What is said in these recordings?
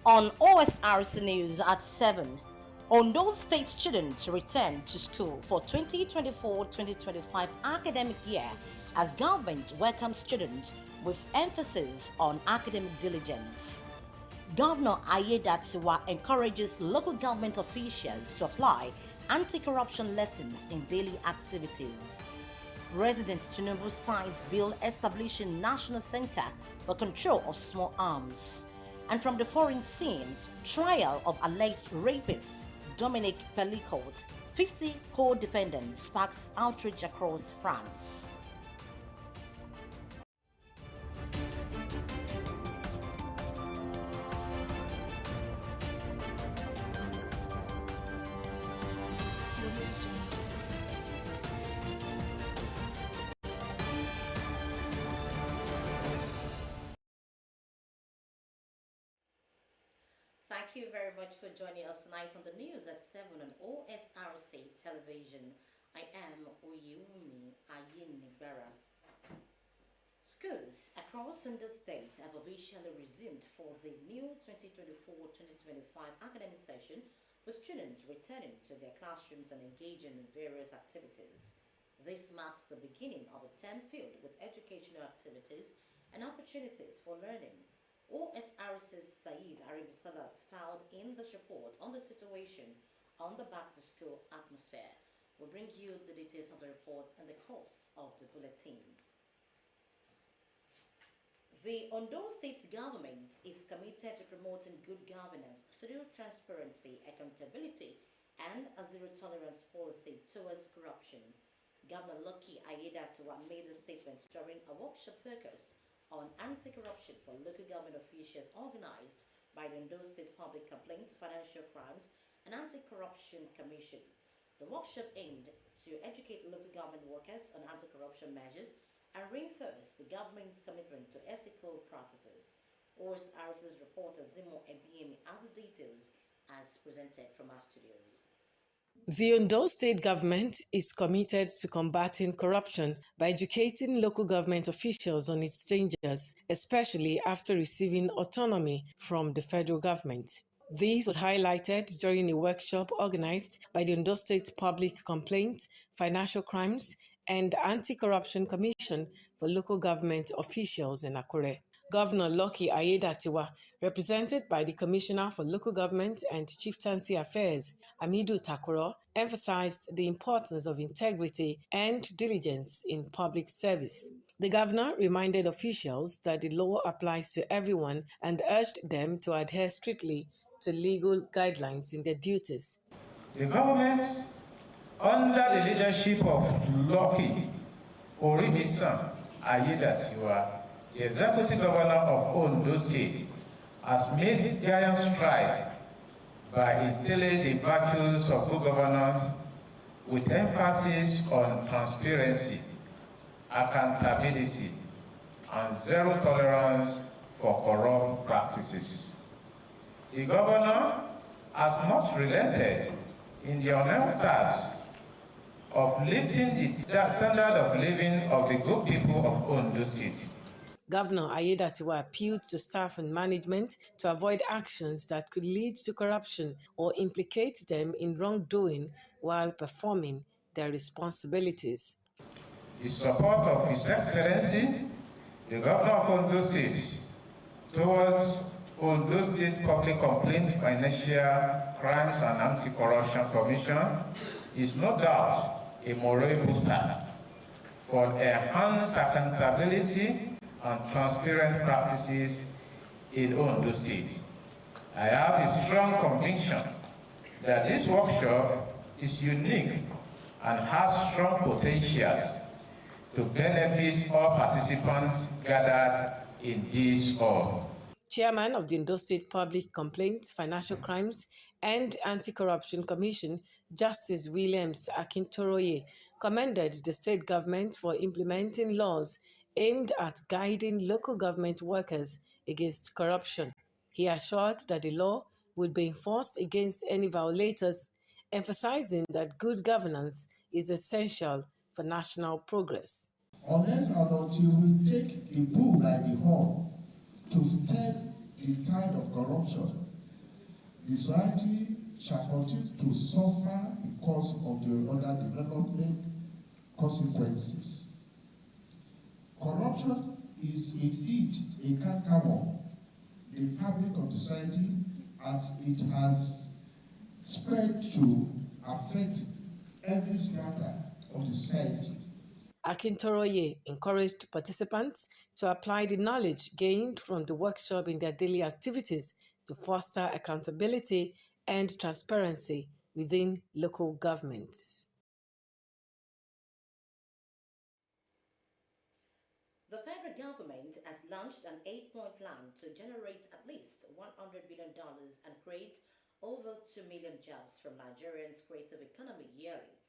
On Osrc News at 7, Ondo State students return to school for 2024-2025 academic year as government welcomes students with emphasis on academic diligence. Governor Ayedatiwa encourages local government officials to apply anti-corruption lessons in daily activities. President Tinubu signs bill establishing National Center for Control of Small Arms. And from the foreign scene, trial of alleged rapist Dominic Pellicourt, 50 co-defendants sparks outrage across France. Thank you very much for joining us tonight on the news at 7 on Osrc television. I am Oyewumi Ayinigbara. Schools across Ondo State have officially resumed for the new 2024-2025 academic session, with students returning to their classrooms and engaging in various activities. This marks the beginning of a term filled with educational activities and opportunities for learning. Osrc's Saeed Aribisala filed in this report on the situation on the back-to-school atmosphere. We'll bring you the details of the report and the course of the bulletin. The Ondo State government is committed to promoting good governance through transparency, accountability, and a zero-tolerance policy towards corruption. Governor Lucky Ayedatiwa made the statements during a workshop focused on anti-corruption for local government officials organized by the Ondo State Public Complaints, Financial Crimes, and Anti-Corruption Commission. The workshop aimed to educate local government workers on anti-corruption measures and reinforce the government's commitment to ethical practices. Osrc's reporter Zimo Ebiemi has the details as presented from our studios. The Ondo State government is committed to combating corruption by educating local government officials on its dangers, especially after receiving autonomy from the federal government. This was highlighted during a workshop organized by the Ondo State Public Complaints, Financial Crimes, and Anti-Corruption Commission for local government officials in Akure. Governor Lucky Ayedatiwa, represented by the Commissioner for Local Government and Chieftaincy Affairs, Amidu Takoro, emphasized the importance of integrity and diligence in public service. The governor reminded officials that the law applies to everyone and urged them to adhere strictly to legal guidelines in their duties. The government, under the leadership of Lucky Orimisan Ayedatiwa, the Executive Governor of Ondo State, has made giant strides by instilling the virtues of good governance with emphasis on transparency, accountability, and zero tolerance for corrupt practices. The governor has not relented in the unearned task of lifting the standard of living of the good people of Ondo State. Governor Ayedatiwa appealed to staff and management to avoid actions that could lead to corruption or implicate them in wrongdoing while performing their responsibilities. The support of His Excellency, the Governor of Ondo State, towards Ondo State Public Complaint, Financial Crimes and Anti-Corruption Commission is no doubt a moral booster for enhanced accountability and transparent practices in Ondo State. I have a strong conviction that this workshop is unique and has strong potentials to benefit all participants gathered in this hall. Chairman of the Ondo State Public Complaints, Financial Crimes and Anti-Corruption Commission, Justice Williams Akintoroye, commended the state government for implementing laws aimed at guiding local government workers against corruption. He assured that the law would be enforced against any violators, emphasizing that good governance is essential for national progress. Unless and until we take the bull by the horn to stem the tide of corruption the society shall continue to suffer because of the other development consequences. Corruption is indeed a cankerworm, the fabric of society, as it has spread to affect every strata of the society. Akintoroye encouraged participants to apply the knowledge gained from the workshop in their daily activities to foster accountability and transparency within local governments. The federal government has launched an 8-point plan to generate at least $100 billion and create over 2 million jobs from Nigeria's creative economy yearly.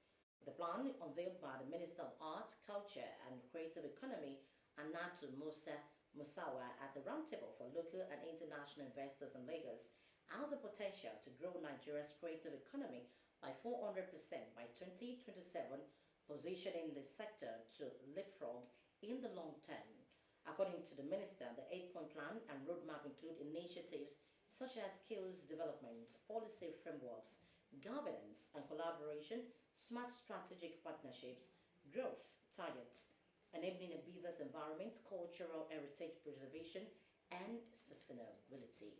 The plan, unveiled by the Minister of Art, Culture and Creative Economy, Anatu Musawa, at a roundtable for local and international investors in Lagos, has the potential to grow Nigeria's creative economy by 400% by 2027, positioning the sector to leapfrog in the long term. According to the minister, the 8-point plan and roadmap include initiatives such as skills development, policy frameworks, governance and collaboration, smart strategic partnerships, growth targets, enabling a business environment, cultural heritage preservation, and sustainability.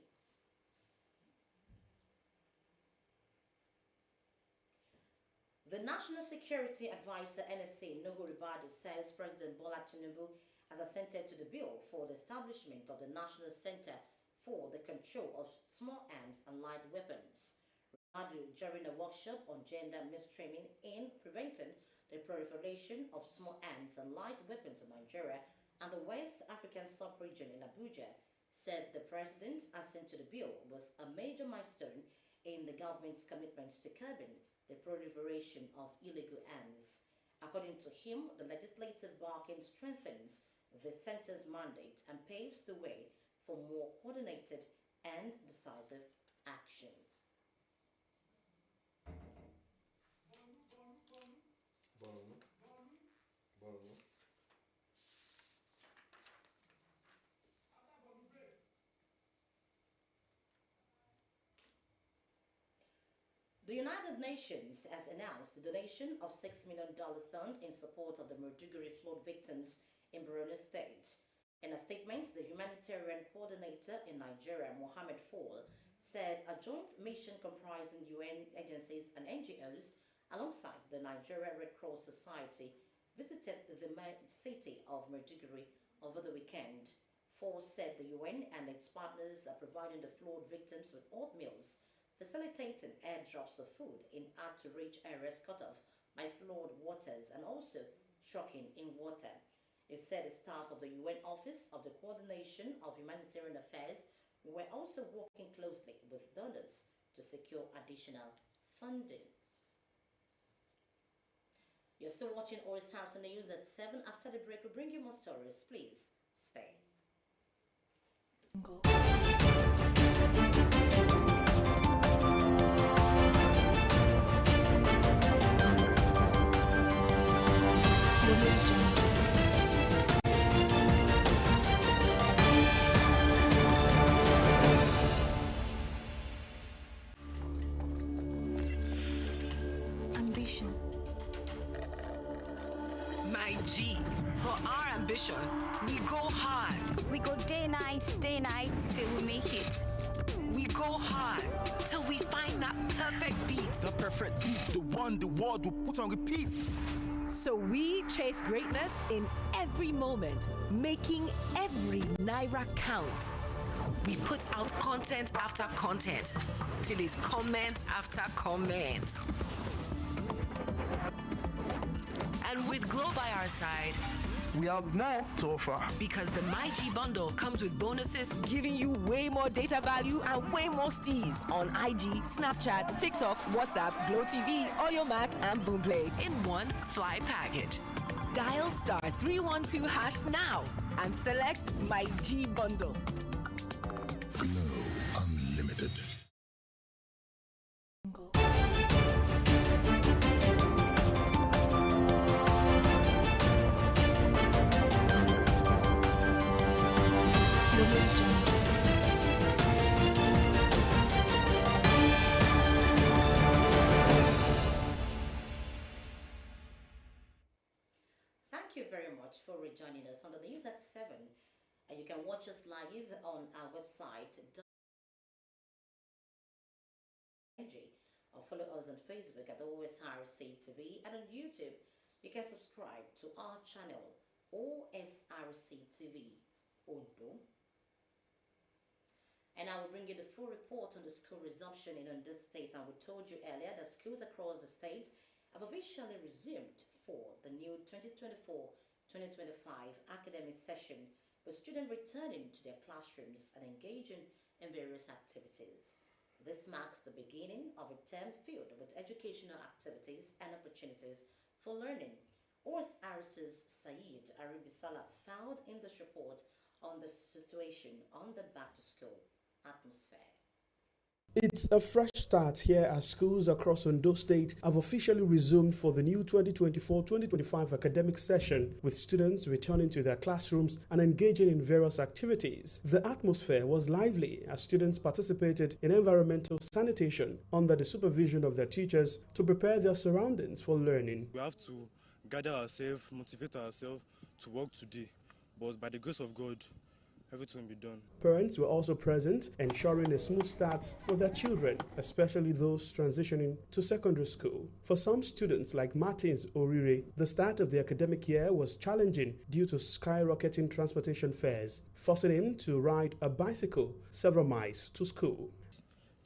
The National Security Advisor NSA Nuhu Ribadu says President Bola Tinubu has assented to the bill for the establishment of the National Center for the Control of Small Arms and Light Weapons. Ribadu, during a workshop on gender mainstreaming in preventing the proliferation of small arms and light weapons in Nigeria and the West African sub-region in Abuja, said the president's assent to the bill was a major milestone in the government's commitment to curbing the proliferation of illegal arms. According to him, the legislative bargain strengthens the center's mandate and paves the way for more coordinated and decisive action. The United Nations has announced the donation of $6 million fund in support of the Maiduguri flood victims in Borno State. In a statement, the humanitarian coordinator in Nigeria, Mohammed Fall, said a joint mission comprising UN agencies and NGOs alongside the Nigeria Red Cross Society visited the city of Maiduguri over the weekend. Fall said the UN and its partners are providing the flood victims with hot meals, facilitating airdrops of food in hard-to-reach areas cut off by flood waters and also trucking in water. It said the staff of the UN Office of the Coordination of Humanitarian Affairs were also working closely with donors to secure additional funding. You're still watching Osrc News at 7. After the break, we'll bring you more stories. Please stay. Ambition. My G, for our ambition, we go hard. We go day night till we make it. We go hard till we find that perfect beat. The perfect beat, the one the world will put on repeat. So we chase greatness in every moment, making every naira count. We put out content after content till it's comment after comment. And with Glow by our side, We have more to offer. because the MyG bundle comes with bonuses Giving you way more data value and way more steez on IG, Snapchat, TikTok, WhatsApp, Glow TV, Audiomack, and Boomplay. in one fly package. Dial *312# now and select My G bundle. Glow Unlimited. much for rejoining us on the news at 7. And you can watch us live on our website, or follow us on Facebook at OSRC TV, and on YouTube you can subscribe to our channel OSRC TV Ondo. And I will bring you the full report on the school resumption in Ondo State. And we told you earlier that schools across the state have officially resumed for the new 2024-2025 academic session, with students returning to their classrooms and engaging in various activities. This marks the beginning of a term filled with educational activities and opportunities for learning. Osrc's Saeed Aribisala filed in this report on the situation on the back-to-school atmosphere. It's a fresh start here as schools across Ondo State have officially resumed for the new 2024-2025 academic session, with students returning to their classrooms and engaging in various activities. The atmosphere was lively as students participated in environmental sanitation under the supervision of their teachers to prepare their surroundings for learning. We have to gather ourselves, motivate ourselves to work today, but by the grace of God, everything will be done. Parents were also present, ensuring a smooth start for their children, especially those transitioning to secondary school. For some students like Martins Orire, the start of the academic year was challenging due to skyrocketing transportation fares, forcing him to ride a bicycle several miles to school.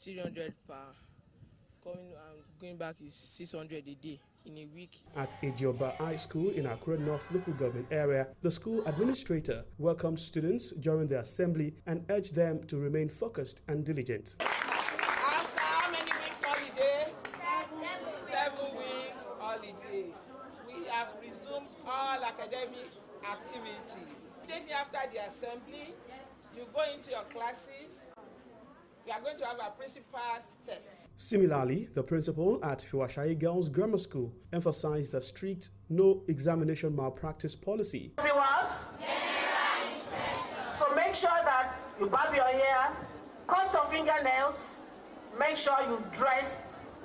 300 per coming and going back is 600 a day. In a week. At Ejioba High School in Akure North local government area, the school administrator welcomed students during the assembly and urged them to remain focused and diligent. After how many weeks holiday? 7 weeks holiday. We have resumed all academic activities. Immediately after the assembly, you go into your classes. We are going to have a principal's test. Similarly, the principal at Fiwashayi Girls Grammar School emphasized the strict no examination malpractice policy. So make sure that you barb your hair, cut your fingernails, make sure you dress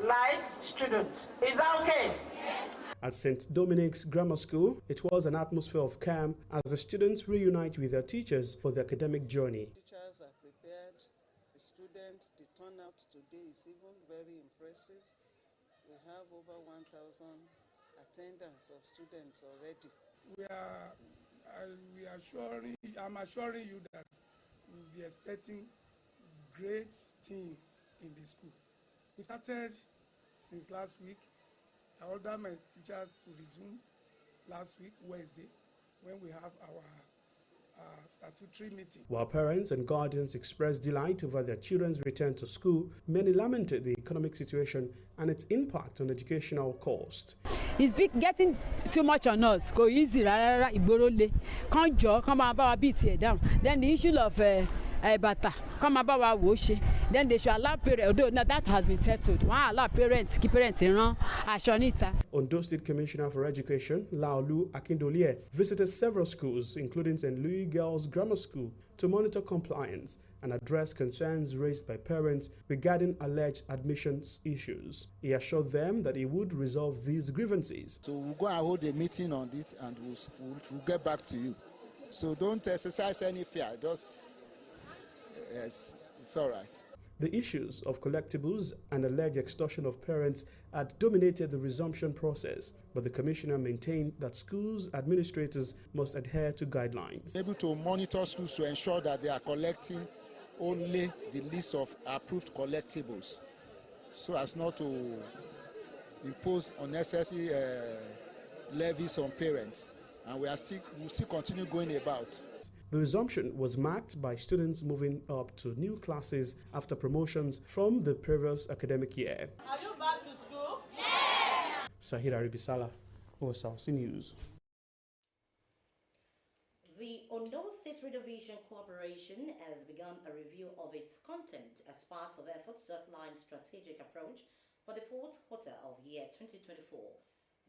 like students. Is that okay? Yes. At St. Dominic's Grammar School, it was an atmosphere of calm as the students reunite with their teachers for the academic journey. Teachers are prepared. Students, the turnout today is even very impressive. We have over 1,000 attendance of students already. I'm assuring you that we'll be expecting great things in the school. We started since last week. I ordered my teachers to resume last week, Wednesday, when we have our statutory meeting. While parents and guardians expressed delight over their children's return to school, many lamented the economic situation and its impact on educational cost. It's getting too much on us. Go easy, can't joke, come about beat it down. Then the issue of bata, come about wash. Then they should allow parents, although that has been settled. Why allow parents, keep parents around, Ashonita. Ondo State Commissioner for Education, Laolu Akindolie, visited several schools, including St. Louis Girls Grammar School, to monitor compliance and address concerns raised by parents regarding alleged admissions issues. He assured them that he would resolve these grievances. So we'll go and hold a meeting on this and we'll get back to you. So don't exercise any fear, just, yes, it's all right. The issues of collectibles and alleged extortion of parents had dominated the resumption process, but the commissioner maintained that schools administrators must adhere to guidelines. Able to monitor schools to ensure that they are collecting only the list of approved collectibles, so as not to impose unnecessary levies on parents, and we'll still continue going about. The resumption was marked by students moving up to new classes after promotions from the previous academic year. Are you back to school? Yes! Sahid Aribisala, Osrc News. The Ondo State Radio Vision Corporation has begun a review of its content as part of efforts to outline strategic approach for the fourth quarter of year 2024.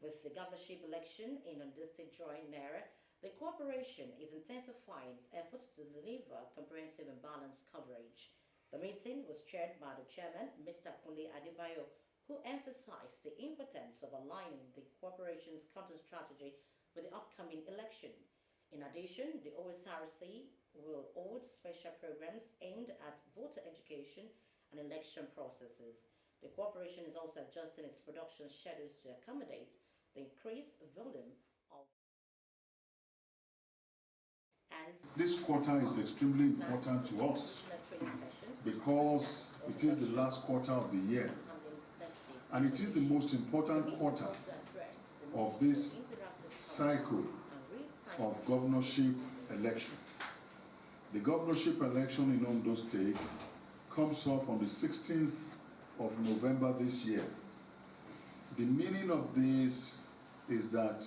With the governorship election in Ondo State drawing nearer, the corporation is intensifying its efforts to deliver comprehensive and balanced coverage. The meeting was chaired by the chairman, Mr. Kunle Adebayo, who emphasized the importance of aligning the corporation's content strategy with the upcoming election. In addition, the OSRC will hold special programs aimed at voter education and election processes. The corporation is also adjusting its production schedules to accommodate the increased volume of This quarter is extremely important to us because it is the last quarter of the year and it is the most important quarter of this cycle of governorship election. The governorship election in Ondo State comes up on the 16th of November this year. The meaning of this is that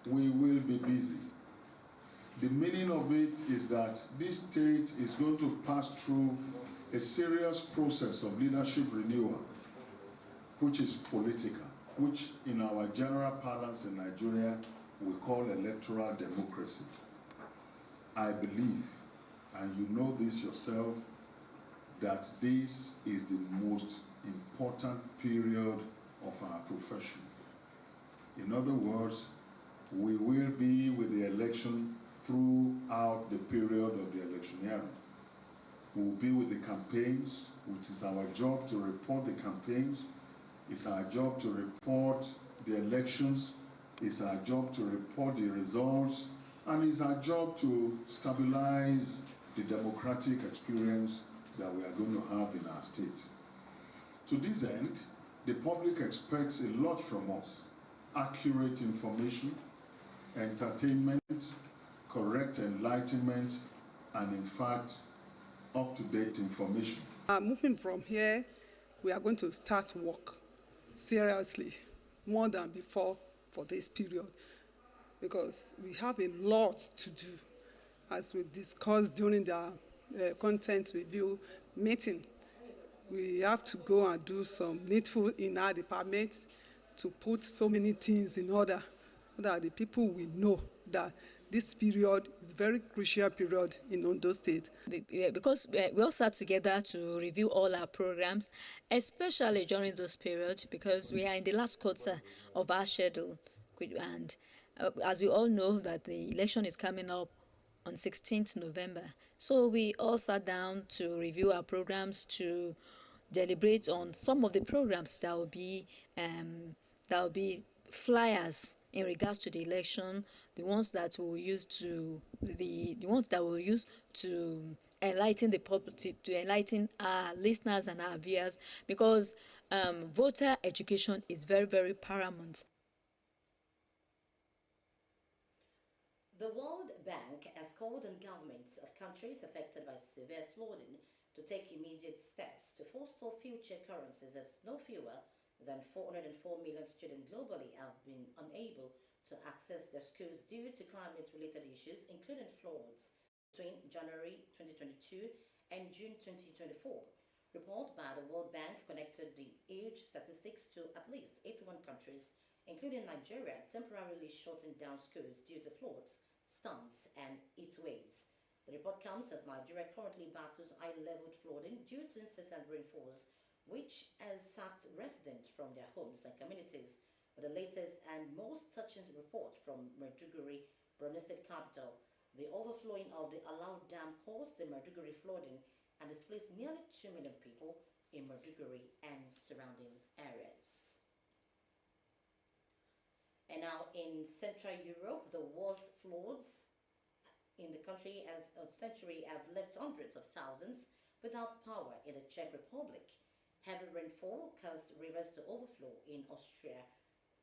we will be busy. The meaning of it is that this state is going to pass through a serious process of leadership renewal, which is political, which in our general parlance in Nigeria we call electoral democracy. I believe, and you know this yourself, that this is the most important period of our profession. In other words, we will be with the election throughout the period of the electioneering. We will be with the campaigns, which is our job to report the campaigns. It's our job to report the elections. It's our job to report the results. And it's our job to stabilize the democratic experience that we are going to have in our state. To this end, the public expects a lot from us: accurate information, entertainment, correct enlightenment, and in fact, up-to-date information. Moving from here, we are going to start work seriously, more than before for this period, because we have a lot to do, as we discussed during the content review meeting. We have to go and do some needful in our departments to put so many things in order, so that the people will know that this period is a very crucial period in Ondo State. Because we all sat together to review all our programs, especially during this period, because we are in the last quarter of our schedule. And as we all know that the election is coming up on 16th November. So we all sat down to review our programs, to deliberate on some of the programs that will be flyers in regards to the election, the ones that we'll use to enlighten the public, to enlighten our listeners and our viewers, because voter education is very, very paramount. The World Bank has called on governments of countries affected by severe flooding to take immediate steps to forestall future occurrences, as no fewer than 404 million students globally have been unable to access their schools due to climate-related issues, including floods, between January 2022 and June 2024. Report by the World Bank connected the age statistics to at least 81 countries, including Nigeria, temporarily shutting down schools due to floods, storms, and heat waves. The report comes as Nigeria currently battles high-level flooding due to incessant rainfalls, which has sacked residents from their homes and communities. But the latest and most touching report from Maiduguri, Borno State capital, the overflowing of the Alau Dam caused the Maiduguri flooding and displaced nearly 2 million people in Maiduguri and surrounding areas. And now in Central Europe, the worst floods in the country as a century have left hundreds of thousands without power in the Czech Republic. Heavy rainfall caused rivers to overflow in Austria,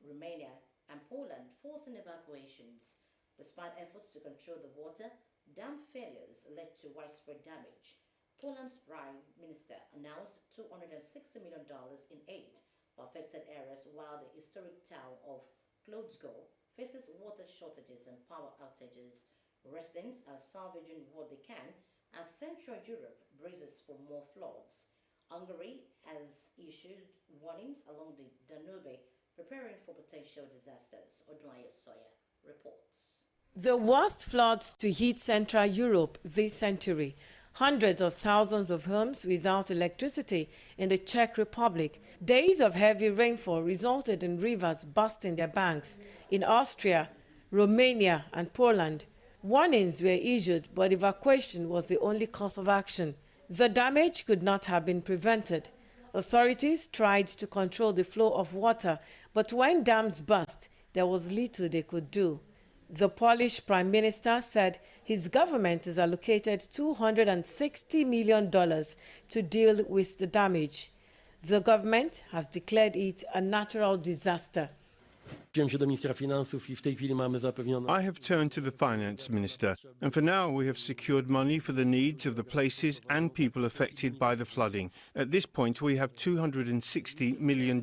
Romania, and Poland, forcing evacuations. Despite efforts to control the water, dam failures led to widespread damage. Poland's Prime Minister announced $260 million in aid for affected areas, while the historic town of Klodzko faces water shortages and power outages. Residents are salvaging what they can as Central Europe braces for more floods. Hungary has issued warnings along the Danube, preparing for potential disasters. Odwaya Soya reports. The worst floods to hit Central Europe this century. Hundreds of thousands of homes without electricity in the Czech Republic. Days of heavy rainfall resulted in rivers bursting their banks. In Austria, Romania, and Poland. Warnings were issued, but evacuation was the only course of action. The damage could not have been prevented. Authorities tried to control the flow of water, but when dams burst, there was little they could do. The Polish Prime Minister said his government has allocated $260 million to deal with the damage. The government has declared it a natural disaster. I have turned to the finance minister, and for now we have secured money for the needs of the places and people affected by the flooding. At this point, we have $260 million.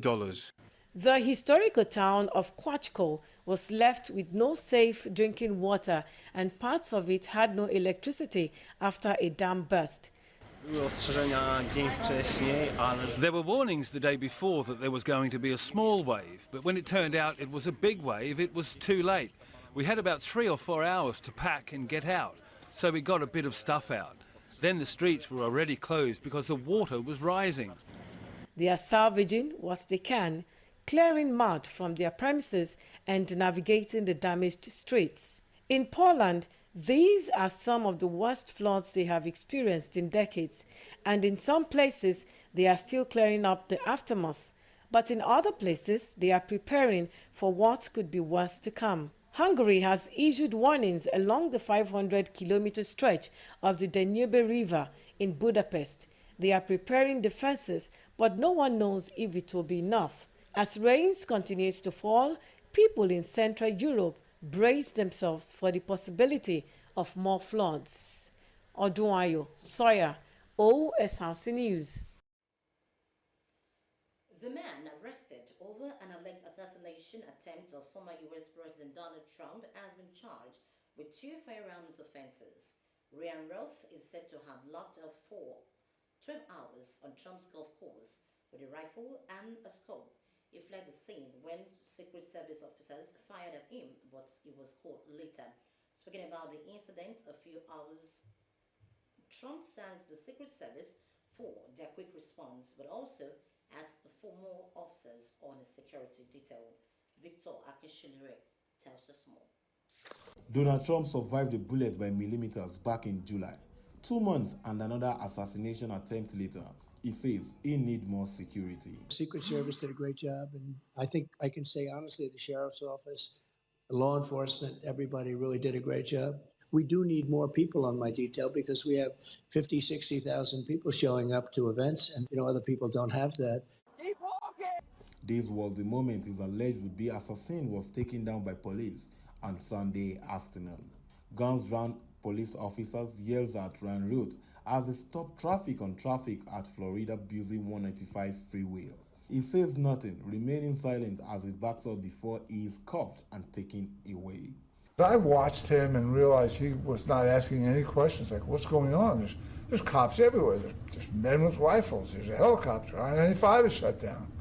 The historical town of Kwachko was left with no safe drinking water, and parts of it had no electricity after a dam burst. There were warnings the day before that there was going to be a small wave, but when it turned out it was a big wave, it was too late. We had about 3 or 4 hours to pack and get out, so we got a bit of stuff out. Then the streets were already closed because the water was rising. They are salvaging what they can, clearing mud from their premises and navigating the damaged streets. In Poland, these are some of the worst floods they have experienced in decades, and in some places they are still clearing up the aftermath. But in other places, they are preparing for what could be worse to come. Hungary has issued warnings along the 500-kilometer stretch of the Danube River in Budapest. They are preparing defenses, but no one knows if it will be enough. As rains continues to fall, people in Central Europe brace themselves for the possibility of more floods. Odunayo Sawyer, Osrc News. The man arrested over an alleged assassination attempt of former U.S. President Donald Trump has been charged with 2 firearms offenses. Ryan Roth is said to have locked up for 12 hours on Trump's golf course with a rifle and a scope. He fled the scene when Secret Service officers fired at him, but he was caught later. Speaking about the incident a few hours, Trump thanked the Secret Service for their quick response, but also asked for more officers on his security detail. Victor Akishilere tells us more. Donald Trump survived a bullet by millimeters back in July. 2 months and another assassination attempt later, he says he needs more security. Secret Service did a great job, and I think I can say honestly the Sheriff's Office, law enforcement, everybody really did a great job. We do need more people on my detail because we have 50, 60,000 people showing up to events, and other people don't have that. This was the moment his alleged would-be assassin was taken down by police on Sunday afternoon. Guns round police officers yells at Ryan Roth as they stop traffic on traffic at Florida Busy 195 freeway. He says nothing, remaining silent as he backs up before he is cuffed and taken away. I watched him and realized he was not asking any questions like, what's going on? There's cops everywhere. There's men with rifles. There's a helicopter. I-95 is shut down.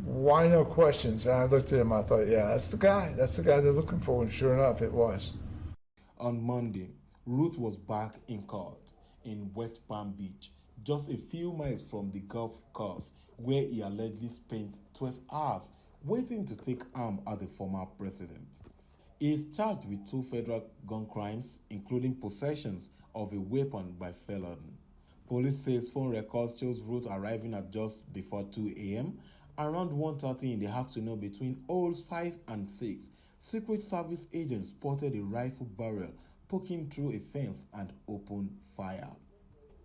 Why no questions? And I looked at him, I thought, yeah, that's the guy. That's the guy they're looking for, and sure enough, it was. On Monday, Ruth was back in court in West Palm Beach, just a few miles from the golf course where he allegedly spent 12 hours waiting to take arm at the former president. He is charged with 2 federal gun crimes, including possessions of a weapon by felon. Police says phone records shows Ruth arriving at just before 2 a.m. Around 1:30 in the afternoon between holes 5 and 6, Secret Service agents spotted a rifle barrel poking through a fence and opened fire.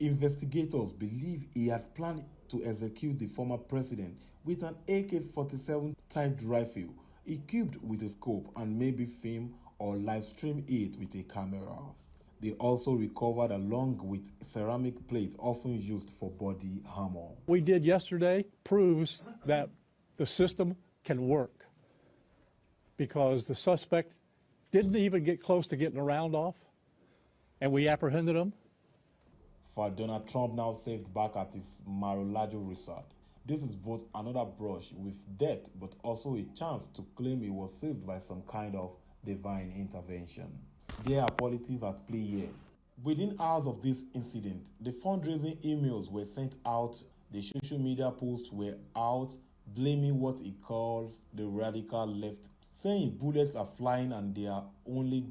Investigators believe he had planned to execute the former president with an AK-47 typed rifle equipped with a scope and maybe film or live stream it with a camera. They also recovered along with ceramic plates often used for body armor. We did yesterday proves that the system can work because the suspect didn't even get close to getting a round off, and we apprehended him. For Donald Trump now saved back at his Mar-a-Lago resort. This is both another brush with death, but also a chance to claim he was saved by some kind of divine intervention. There are politics at play here. Within hours of this incident, the fundraising emails were sent out, the social media posts were out, blaming what he calls the radical left saying bullets are flying and they are only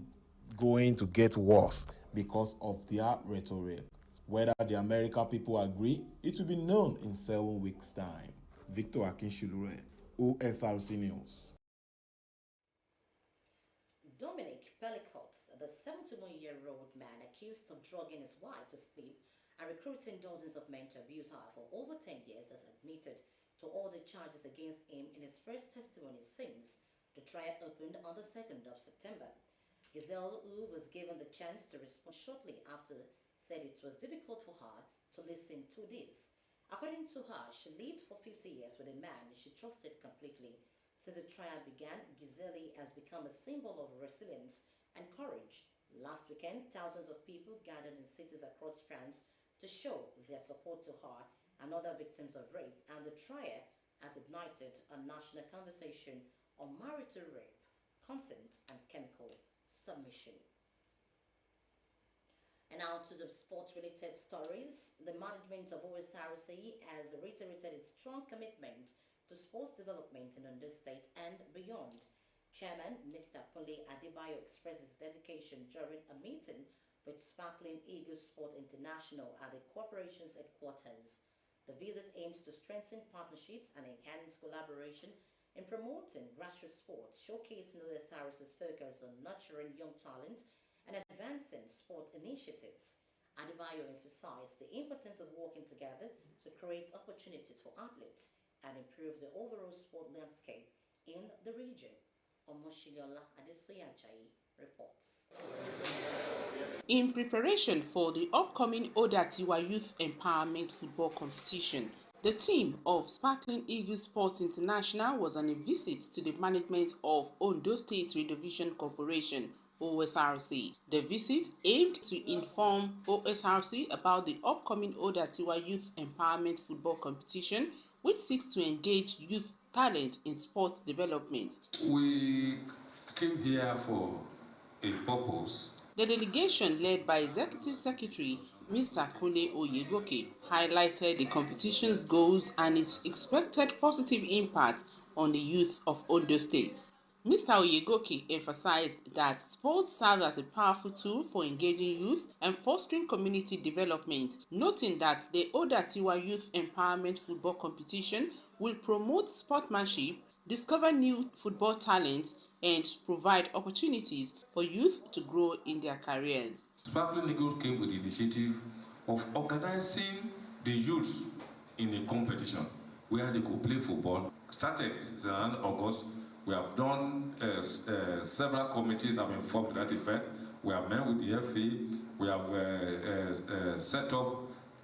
going to get worse because of their rhetoric. Whether the American people agree, it will be known in 7 weeks' time. Victor Akinshilure, OSRC News. Dominic Pellicott, the 71-year-old man accused of drugging his wife to sleep and recruiting dozens of men to abuse her for over 10 years, has admitted to all the charges against him in his first testimony since the trial opened on the 2nd of September. Giselle, who was given the chance to respond shortly after, said it was difficult for her to listen to this. According to her, she lived for 50 years with a man she trusted completely. Since the trial began, Giselle has become a symbol of resilience and courage. Last weekend, thousands of people gathered in cities across France to show their support to her and other victims of rape, and the trial has ignited a national conversation on marital rape, consent, and chemical submission. And now to the sports-related stories. The management of OSRC has reiterated its strong commitment to sports development in Ondo State and beyond. Chairman Mr. Kunle Adebayo expressed his dedication during a meeting with Sparkling Eagle Sport International at the corporation's headquarters. The visit aims to strengthen partnerships and enhance collaboration in promoting grassroots sports, showcasing OSRC's focus on nurturing young talent and advancing sport initiatives. Adebayo emphasized the importance of working together to create opportunities for athletes and improve the overall sport landscape in the region. Omoshiliola Adesoya Ajayi reports. In preparation for the upcoming Odatiwa Youth Empowerment Football Competition, the team of Sparkling Eagle Sports International was on a visit to the management of Ondo State Redivision Corporation, OSRC. The visit aimed to inform OSRC about the upcoming Odatiwa Youth Empowerment Football Competition, which seeks to engage youth talent in sports development. We came here for a purpose. The delegation, led by Executive Secretary Mr. Kunle Oyegoke, highlighted the competition's goals and its expected positive impact on the youth of Ondo State. Mr. Oyegoke emphasized that sports serves as a powerful tool for engaging youth and fostering community development, noting that the Odatiwa Youth Empowerment Football Competition will promote sportsmanship, discover new football talents, and provide opportunities for youth to grow in their careers. Sparkling Eagles came with the initiative of organizing the youth in a competition where they could play football. Started around August. We have done several committees have been formed to that effect. We have met with the FA. We have set up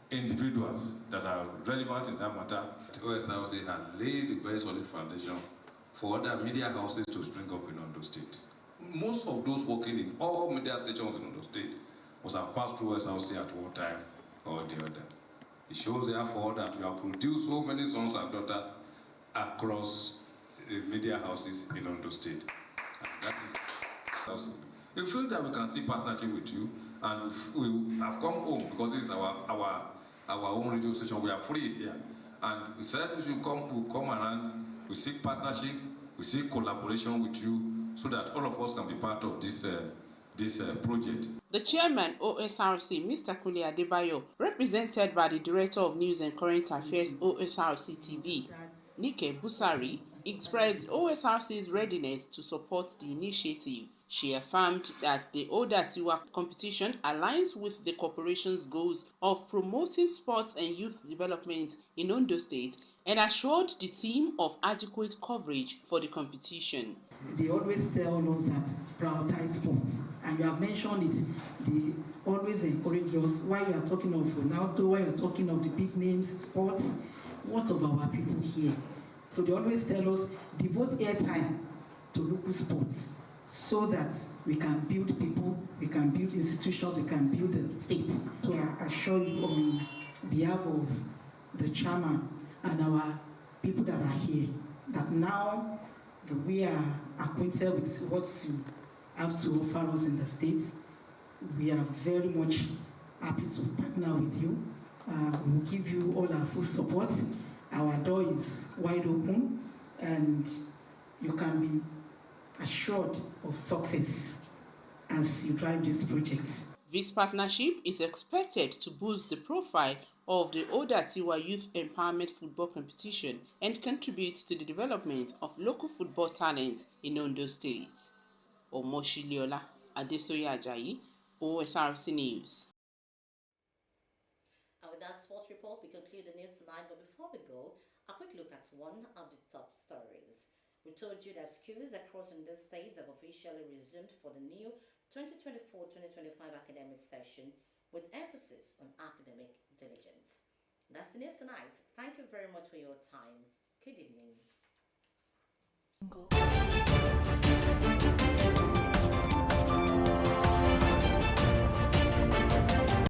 individuals that are relevant in that matter. OSRC has laid a very solid foundation for other media houses to spring up in Ondo State. Most of those working in all media stations in Ondo State must have passed through OSRC at one time or the other. It shows therefore that we have produced so many sons and daughters across media houses in Ondo State. And that is, we feel that we can see partnership with you, and we have come home because this is our own radio station. We are free here, and we said we should come around. We seek partnership, we seek collaboration with you, so that all of us can be part of this project. The chairman, OSRC, Mr. Kunle Adebayo, represented by the Director of News and Current Affairs, OSRC TV, Nike Busari, expressed OSRC's readiness to support the initiative. She affirmed that the Odatiwa competition aligns with the corporation's goals of promoting sports and youth development in Ondo State and assured the team of adequate coverage for the competition. They always tell us that prioritize sports, and you have mentioned it. They always encourage us. While you are talking of Ronaldo, while you are talking of the big names, sports, what of our people here? So they always tell us, devote airtime to local sports so that we can build people, we can build institutions, we can build a state. So I assure you on behalf of the chairman and our people that are here, that now that we are acquainted with what you have to offer us in the state, we are very much happy to partner with you. We will give you all our full support. Our door is wide open, and you can be assured of success as you drive this project. This partnership is expected to boost the profile of the Oda Tiwa Youth Empowerment Football Competition and contribute to the development of local football talents in Ondo State. Omoshiliola Adesoye Ajayi, Osrc News. And with that sports report, we conclude the news tonight. But before we go, a quick look at one of the top stories. We told you that schools across Ondo State have officially resumed for the new 2024-2025 academic session with emphasis on academic diligence. That's the news tonight. Thank you very much for your time. Good evening.